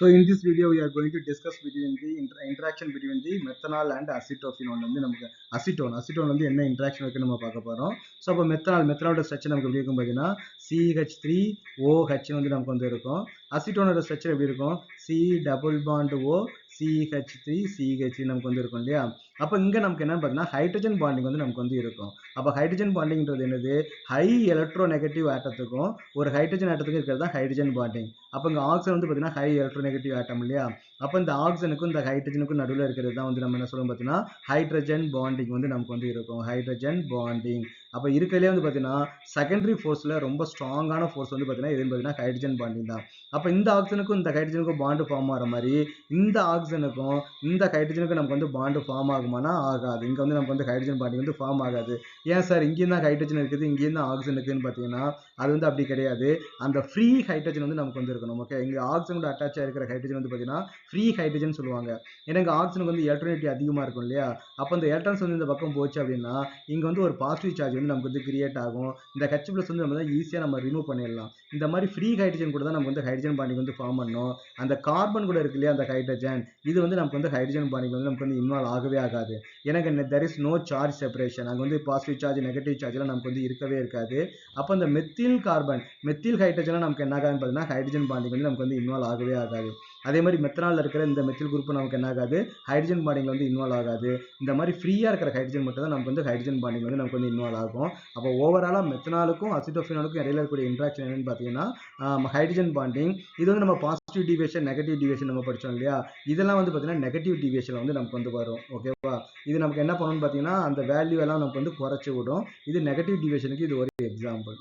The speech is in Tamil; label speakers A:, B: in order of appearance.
A: So in this video we are going to discuss between the interaction between the methanol and acetophenol வந்து நமக்கு acetone வந்து என்ன interaction இருக்கு நம்ம பார்க்க போறோம். ஸோ அப்போ மெத்தனாலோட ஸ்ட்ரக்சர் நமக்கு எப்படி இருக்கும் பார்த்தீங்கன்னா CH3OH வந்து நமக்கு வந்து இருக்கும். அசிட்டோனோட ஸ்ட்ரக்சர் எப்படி இருக்கும் C double bond O CH3CH நமக்கு வந்து இருக்கும் இல்லையா. அப்போ இங்க நமக்கு என்னன்னு பார்த்தீங்கன்னா ஹைட்ரஜன் பாண்டிங் வந்து நமக்கு வந்து இருக்கும். அப்போ ஹைட்ரஜன் பாண்டிங்ன்றது என்னது ஹை எலக்ட்ரோநெகட்டிவ் ஆட்டத்துக்கும் ஒரு ஹைட்ரஜன் ஆட்டத்துக்கும் இருக்கிறது தான் ஹைட்ரஜன் பாண்டிங். அப்போ இங்கே ஆக்சிஜன் வந்து பார்த்தீங்கன்னா ஹை எலக்ட்ரோநெகட்டிவ் ஆட்டம் இல்லையா. அப்போ இந்த ஆக்சிஜனுக்கும் இந்த ஹைட்ரஜனுக்கும் நடுவில் இருக்கிறது தான் வந்து நம்ம என்ன சொல்லுவோம் பார்த்தீங்கன்னா ஹைட்ரஜன் பாண்டிங் வந்து நமக்கு வந்து இருக்கும். ஹைட்ரஜன் பாண்டிங் அப்போ இருக்கிறதுலே வந்து பார்த்தீங்கன்னா செகண்டரி ஃபோர்ஸில் ரொம்ப ஸ்ட்ராங்கான ஃபோர்ஸ் வந்து பார்த்தீங்கன்னா எதுன்னு பார்த்தீங்கன்னா ஹைட்ரஜன் பாண்டிங் தான். அப்போ இந்த ஆக்சிஜனுக்கும் இந்த ஹைட்ரஜனுக்கும் பாண்டு ஃபார்ம் ஆகிற மாதிரி இந்த ஆக்சிஜனுக்கும் இந்த ஹைட்ரஜனுக்கும் நமக்கு வந்து பாண்டு ஃபார்ம் ஆகுமானா ஆகாது. இங்கே வந்து நமக்கு வந்து ஹைட்ரஜன் பாண்டிங் வந்து ஃபார்ம் ஆகாது. ஏன் சார் இங்கேயும் தான் ஹைட்ரஜன் இருக்குது இங்கேயும் தான் ஆக்சிஜன் இருக்குதுன்னு பார்த்தீங்கன்னா அது வந்து அப்படி கிடையாது. அந்த ஃப்ரீ ஹைட்ரஜன் வந்து நமக்கு வந்து இருக்கணும். ஓகே, இங்கே ஆக்சிஜனோட அட்டாச்சாக இருக்கிற ஹைட்ரஜன் வந்து பார்த்தீங்கன்னா ஃப்ரீ ஹைட்ரஜன் சொல்லுவாங்க. ஏன்னா இங்கே ஆக்சிஜனுக்கு வந்து எலக்ட்ரானிட்டி அதிகமாக இருக்கும் இல்லையா. அப்போ இந்த எலக்ட்ரான்ஸ் வந்து இந்த பக்கம் போச்சு அப்படின்னா இங்கே வந்து ஒரு பாசிட்டிவ் சார்ஜ் வந்து நமக்கு வந்து கிரியேட் ஆகும். இந்த H+ வந்து நம்ம தான் ஈஸியாக நம்ம ரிமூவ் பண்ணிடலாம். இந்த மாதிரி ஃப்ரீ ஹைட்ரஜன் கூட தான் நமக்கு வந்து ஹைட்ரஜன் பாண்டிங் வந்து ஃபார்ம் பண்ணணும். அந்த கார்பன் கூட இருக்கு இல்லையா அந்த ஹைட்ரஜன் இது வந்து நமக்கு வந்து ஹைட்ரஜன் பாண்டிங் வந்து நமக்கு வந்து இன்வால்வ் ஆகவே ஆகாது. எனக்கு there is no charge separation. அங்கே வந்து பாசிட்டிவ் சார்ஜ் நெகட்டிவ் சார்ஜ்லாம் நமக்கு வந்து இருக்கவே இருக்காது. அப்போ இந்த மெத்தில் ஹைட்ரஜன்லாம் நமக்கு என்ன ஆகாதுன்னு பார்த்தீங்கன்னா ஹைட்ரஜன் பாண்டிங் வந்து நமக்கு வந்து இன்வால்வ் ஆகவே ஆகாது. அதே மாதிரி மெத்தனாலில் இருக்கிற இந்த மெத்தில் குரூப் நமக்கு என்ன ஆகாது ஹைட்ரஜன் பாண்டிங்ல வந்து இன்வால்வ் ஆகாது. இந்த மாதிரி ஃப்ரீயாக இருக்கிற ஹைட்ரஜன் மட்டும் தான் நமக்கு வந்து ஹைட்ரஜன் பாண்டிங் வந்து நமக்கு வந்து இன்வால்வ் ஆகும். அப்போ ஓவராலாக மெத்தனாலுக்கும் அசிட்டோஃபெனாலுக்கும் இடையில இருக்கக்கூடிய இன்ட்ராக்ஷன் என்னன்னு பார்த்தீங்கன்னா ஹைட்ரஜன் பாண்டிங். இது வந்து நம்ம பாசிட்டிவ் டிவியேஷன் நெகட்டிவ் டிவியேஷன் நம்ம படித்தோம் இல்லையா. இதெல்லாம் வந்து பார்த்தீங்கன்னா நெகட்டிவ் டிவியேஷன் வந்து நமக்கு வந்து வரும். ஓகேவா, இது நமக்கு என்ன பண்ணணும்னு பார்த்தீங்கன்னா அந்த வேல்யூ எல்லாம் நமக்கு வந்து குறைச்சி விடும். இது நெகட்டிவ் டிவியேஷனுக்கு இது ஒரு எக்ஸாம்பிள்.